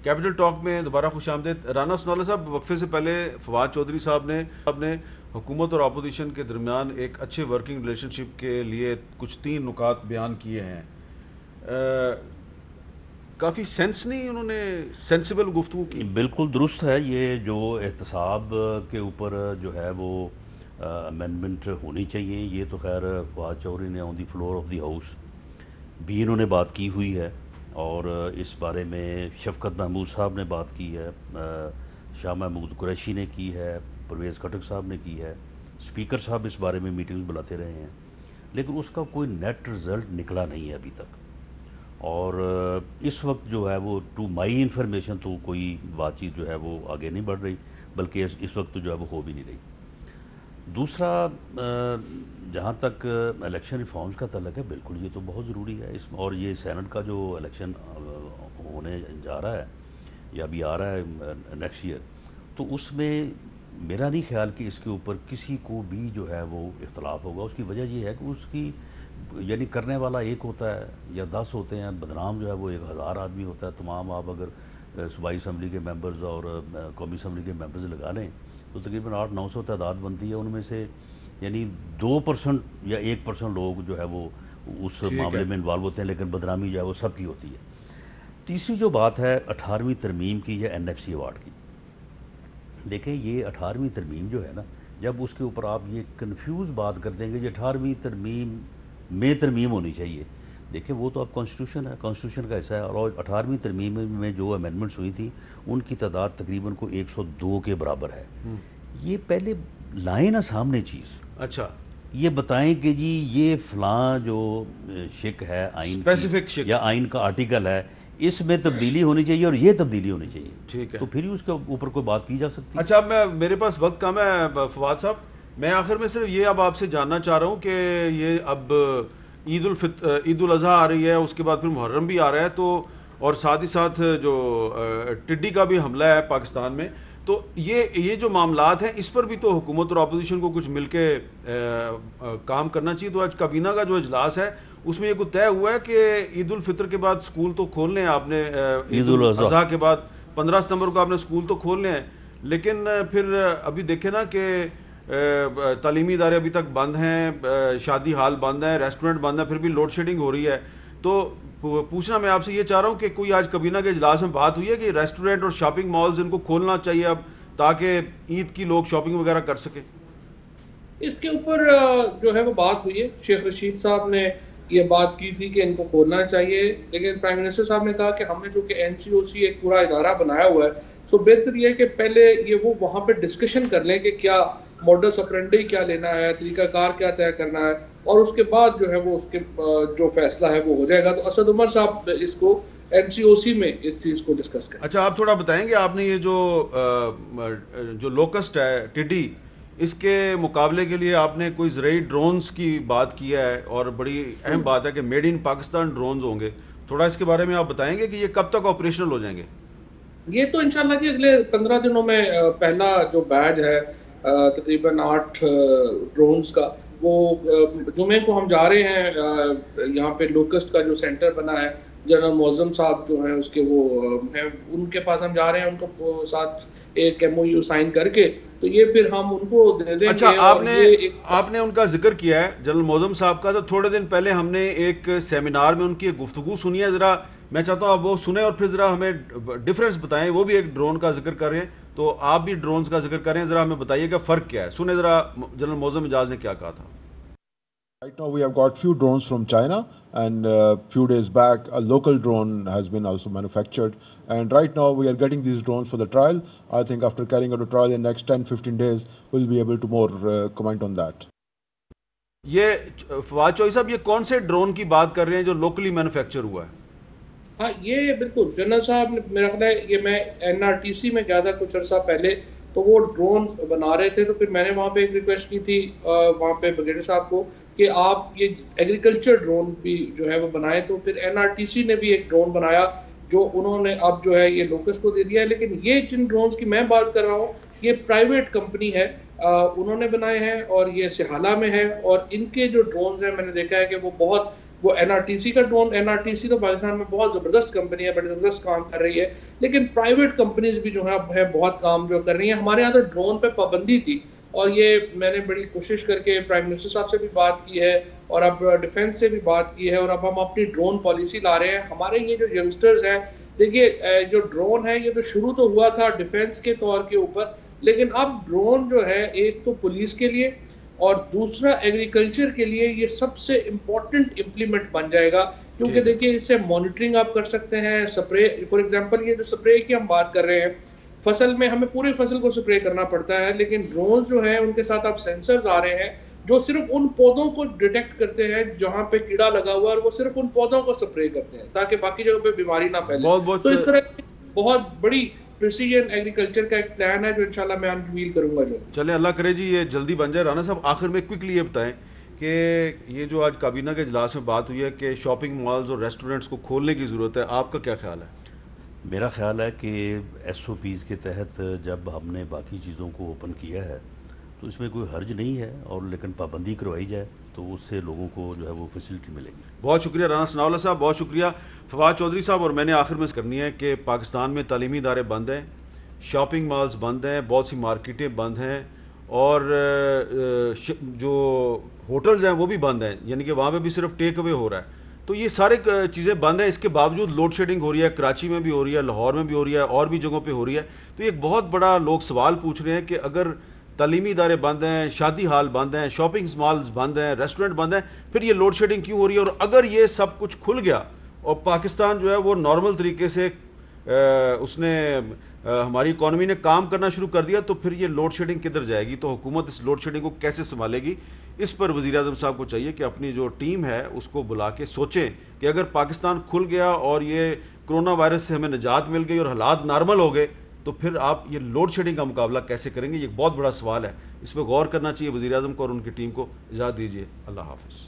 Capital talk میں دوبارہ خوش آمدید. رانا سنولا صاحب, وقفے سے پہلے فواد چودھری صاحب نے حکومت اور اپوزیشن کے درمیان ایک اچھے ورکنگ ریلیشن شپ کے لیے کچھ 3 نکات بیان کیے ہیں. کافی سینس نہیں, انہوں نے سینسیبل گفتگو کی. بالکل درست ہے. یہ جو احتساب کے اوپر جو ہے وہ امینڈمنٹ ہونی چاہیے, یہ تو خیر فواد چودھری نے آن دی فلور آف دی ہاؤس بھی انہوں نے بات کی ہوئی ہے, اور اس بارے میں شفقت محمود صاحب نے بات کی ہے, شاہ محمود قریشی نے کی ہے, پرویز خٹک صاحب نے کی ہے, اسپیکر صاحب اس بارے میں میٹنگز بلاتے رہے ہیں, لیکن اس کا کوئی نیٹ رزلٹ نکلا نہیں ہے ابھی تک. اور اس وقت جو ہے وہ ٹو مائی انفارمیشن تو کوئی بات چیت جو ہے وہ آگے نہیں بڑھ رہی, بلکہ اس وقت تو جو ہے وہ ہو بھی نہیں رہی. دوسرا, جہاں تک الیکشن ریفارمز کا تعلق ہے, بالکل یہ تو بہت ضروری ہے اس, اور یہ سینٹ کا جو الیکشن ہونے جا رہا ہے یا ابھی آ رہا ہے نیکسٹ ایئر, تو اس میں میرا نہیں خیال کہ اس کے اوپر کسی کو بھی جو ہے وہ اختلاف ہوگا. اس کی وجہ یہ ہے کہ اس کی یعنی کرنے والا ایک ہوتا ہے یا 10 ہوتے ہیں, بدنام جو ہے وہ 1000 آدمی ہوتا ہے. تمام آپ اگر صوبائی اسمبلی کے ممبرز اور قومی اسمبلی کے ممبرز لگا لیں تو تقریباً 800-900 تعداد بنتی ہے. ان میں سے یعنی 2% یا 1% لوگ جو ہے وہ اس معاملے میں انوالو ہوتے ہیں, لیکن بدنامی جو ہے وہ سب کی ہوتی ہے. تیسری جو بات ہے 18ویں ترمیم کی یا NFC ایوارڈ کی, دیکھیں یہ 18ویں ترمیم جو ہے نا, جب اس کے اوپر آپ یہ کنفیوز بات کر دیں گے کہ 18ویں ترمیم میں ترمیم ہونی چاہیے, دیکھیں وہ تو اب کانسٹیٹیوشن ہے, کانسٹیٹیوشن کا حصہ ہے, اور 18ویں ترمیم میں جو امینڈمنٹس ہوئی تھی ان کی تعداد تقریباً کو 102 کے برابر ہے. یہ پہلے لائیں نا سامنے چیز, اچھا یہ بتائیں کہ جی یہ فلاں جو شک ہے آئین کی یا آئین کا آرٹیکل ہے, اس میں تبدیلی ہونی چاہیے اور یہ تبدیلی ہونی چاہیے, ٹھیک ہے, تو پھر ہی اس کے اوپر کوئی بات کی جا سکتی ہے. اچھا اب میرے پاس وقت کم ہے فواد صاحب, میں آخر میں صرف یہ اب آپ سے جاننا چاہ رہا ہوں کہ یہ اب عید الاضحیٰ آ رہی ہے, اس کے بعد پھر محرم بھی آ رہا ہے, تو اور ساتھ ہی ساتھ جو ٹڈی کا بھی حملہ ہے پاکستان میں, تو یہ جو معاملات ہیں اس پر بھی تو حکومت اور اپوزیشن کو کچھ مل کے کام کرنا چاہیے. تو آج کابینہ کا جو اجلاس ہے اس میں یہ کوئی طے ہوا ہے کہ عید الفطر کے بعد اسکول تو کھولنے ہیں آپ نے, عید الاضحیٰ کے بعد 15 ستمبر کو آپ نے اسکول تو کھولنے ہیں, لیکن پھر ابھی دیکھیں نا کہ تعلیمی ادارے ابھی تک بند ہیں, شادی ہال بند ہیں, ریسٹورنٹ بند ہیں, پھر بھی لوڈ شیڈنگ ہو رہی ہے. تو پوچھنا میں آپ سے یہ چاہ رہا ہوں کہ کوئی آج کابینہ کے اجلاس میں بات ہوئی ہے کہ ریسٹورنٹ اور شاپنگ مالز ان کو کھولنا چاہیے اب, تاکہ عید کی لوگ شاپنگ وغیرہ کر سکیں؟ اس کے اوپر جو ہے وہ بات ہوئی ہے, شیخ رشید صاحب نے یہ بات کی تھی کہ ان کو کھولنا چاہیے, لیکن پرائم منسٹر صاحب نے کہا کہ ہم نے جو کہ NCOC ایک پورا ادارہ بنایا ہوا ہے, تو بہتر یہ کہ پہلے یہ وہ وہاں پہ ڈسکشن کر لیں کہ کیا موڈس اپرینڈی کیا لینا ہے, طریقہ کار کیا طے کرنا ہے, اور اس کے بعد جو ہے وہ اس کے جو فیصلہ ہے وہ ہو جائے گا. تو اسد عمر صاحب اس کو NCOC میں اس چیز کو ڈسکس کریں. اچھا آپ تھوڑا بتائیں گے, آپ نے یہ جو لوکسٹ ہے ٹڈی, اس کے مقابلے کے لیے آپ نے کوئی زرعی ڈرونز کی بات کی ہے, اور بڑی اہم بات ہے کہ میڈ ان پاکستان ڈرونز ہوں گے, تھوڑا اس کے بارے میں آپ بتائیں گے کہ یہ کب تک آپریشنل ہو جائیں گے؟ یہ تو انشاءاللہ جی اگلے 15 دنوں میں پہلا جو بیچ ہے تقریباً 8 ڈرونز کا, وہ جمعے کو ہم جا رہے ہیں. یہاں پہ لوکسٹ کا جو سینٹر بنا ہے, جنرل معظم صاحب جو ہیں اس کے وہ ہیں, ان کے پاس ہم جا رہے ہیں, ان کو ساتھ ایک MOU سائن کر کے, تو یہ پھر ہم ان کو دے دیں گے. اچھا آپ نے ان کا ذکر کیا ہے جنرل معظم صاحب کا, تو تھوڑے دن پہلے ہم نے ایک سیمینار میں ان کی ایک گفتگو سنی ہے, ذرا میں چاہتا ہوں آپ وہ سنیں اور پھر ذرا ہمیں ڈفرینس بتائیں. وہ بھی ایک ڈرون کا ذکر کر رہے ہیں, تو آپ بھی ڈرونز کا ذکر کریں, ذرا ہمیں بتائیے کہ فرق کیا ہے. سنیں ذرا جنرل معظم اجاز نے کیا کہا تھا. Right now we have got few drones from China, and few days back a local drone has been also manufactured, and right now we are getting these drones for the trial. I think after carrying out a trial in next 10-15 days we'll be able to more comment on that. یہ فواد چوہدری صاحب, یہ کون سے drone کی بات کر رہے ہیں جو لوکلی مینوفیکچر ہوا ہے؟ ہاں یہ بالکل جنرل صاحب نے, میرا خیال ہے یہ میں NRTC میں گیا تھا کچھ عرصہ پہلے, تو وہ ڈرون بنا رہے تھے, تو پھر میں نے وہاں پہ ایک ریکویسٹ کی تھی وہاں پہ بریگیڈیئر صاحب کو کہ آپ یہ ایگریکلچر ڈرون بھی جو ہے وہ بنائیں. تو پھر NRTC نے بھی ایک ڈرون بنایا جو انہوں نے اب جو ہے یہ لوکس کو دے دیا ہے. لیکن یہ جن ڈرونز کی میں بات کر رہا ہوں یہ پرائیویٹ کمپنی ہے, انہوں نے بنائے ہیں, اور یہ سہالہ میں ہے, اور ان کے جو ڈرونز ہیں میں نے دیکھا ہے کہ وہ وہ NRTC کا ڈرون, NRTC تو پاکستان میں بہت زبردست کمپنی ہے, بڑی زبردست کام کر رہی ہے, لیکن پرائیویٹ کمپنیز بھی جو ہے بہت کام جو کر رہی ہیں. ہمارے یہاں تو ڈرون پہ پابندی تھی, اور یہ میں نے بڑی کوشش کر کے پرائم منسٹر صاحب سے بھی بات کی ہے, اور اب ڈیفنس سے بھی بات کی ہے, اور اب ہم اپنی ڈرون پالیسی لا رہے ہیں. ہمارے یہ جو ینگسٹرز ہیں, دیکھیے جو ڈرون ہے یہ تو شروع تو ہوا تھا ڈیفنس کے طور کے اوپر, لیکن اب ڈرون جو ہے ایک تو پولیس کے لیے اور دوسرا ایگریکلچر کے لیے یہ سب سے امپورٹنٹ امپلیمنٹ بن جائے گا, کیونکہ دیکھیے اس سے مانیٹرنگ آپ کر سکتے ہیں. سپرے فار ایگزامپل, یہ جو سپرے کی ہم بات کر رہے ہیں, فصل میں ہمیں پورے فصل کو سپرے کرنا پڑتا ہے, لیکن ڈرون جو ہیں ان کے ساتھ اب سینسرز آ رہے ہیں جو صرف ان پودوں کو ڈیٹیکٹ کرتے ہیں جہاں پہ کیڑا لگا ہوا ہے, اور وہ صرف ان پودوں کو سپرے کرتے ہیں تاکہ باقی جگہوں پہ بیماری نہ پھیلے. تو اس طرح بہت بڑی پریسیجن ایگریکلچر کا ایک پلان ہے جو انشاءاللہ میں انویل کروں گا. جو چلیں اللہ کرے جی یہ جلدی بن جائے. رانا صاحب آخر میں کوئکلی یہ بتائیں کہ یہ جو آج کابینہ کے اجلاس میں بات ہوئی ہے کہ شاپنگ مالز اور ریسٹورنٹس کو کھولنے کی ضرورت ہے, آپ کا کیا خیال ہے؟ میرا خیال ہے کہ SOPs کے تحت جب ہم نے باقی چیزوں کو اوپن کیا ہے تو اس میں کوئی حرج نہیں ہے, اور لیکن پابندی کروائی جائے تو اس سے لوگوں کو جو ہے وہ فیسلٹی ملے گی. بہت شکریہ رانا ثناء اللہ صاحب, بہت شکریہ فواد چودھری صاحب. اور میں نے آخر میں کرنی ہے کہ پاکستان میں تعلیمی ادارے بند ہیں, شاپنگ مالز بند ہیں, بہت سی مارکیٹیں بند ہیں, اور جو ہوٹلز ہیں وہ بھی بند ہیں, یعنی کہ وہاں پہ بھی صرف ٹیک اوے ہو رہا ہے. تو یہ سارے چیزیں بند ہیں. اس کے باوجود لوڈ شیڈنگ ہو رہی ہے, کراچی میں بھی ہو رہی ہے, لاہور میں بھی ہو رہی ہے, اور بھی جگہوں پہ ہو رہی ہے. تو یہ ایک بہت بڑا لوگ سوال پوچھ رہے ہیں کہ اگر تعلیمی ادارے بند ہیں, شادی ہال بند ہیں, شاپنگ مالز بند ہیں, ریسٹورنٹ بند ہیں, پھر یہ لوڈ شیڈنگ کیوں ہو رہی ہے؟ اور اگر یہ سب کچھ کھل گیا اور پاکستان جو ہے وہ نارمل طریقے سے اس نے ہماری اکانومی نے کام کرنا شروع کر دیا, تو پھر یہ لوڈ شیڈنگ کدھر جائے گی؟ تو حکومت اس لوڈ شیڈنگ کو کیسے سنبھالے گی؟ اس پر وزیر اعظم صاحب کو چاہیے کہ اپنی جو ٹیم ہے اس کو بلا کے سوچیں کہ اگر پاکستان کھل گیا اور یہ کرونا وائرس سے ہمیں نجات مل گئی اور حالات نارمل ہو گئے, تو پھر آپ یہ لوڈ شیڈنگ کا مقابلہ کیسے کریں گے؟ یہ ایک بہت بڑا سوال ہے, اس پہ غور کرنا چاہیے وزیر اعظم کو اور ان کی ٹیم کو. اجازت دیجیے, اللہ حافظ.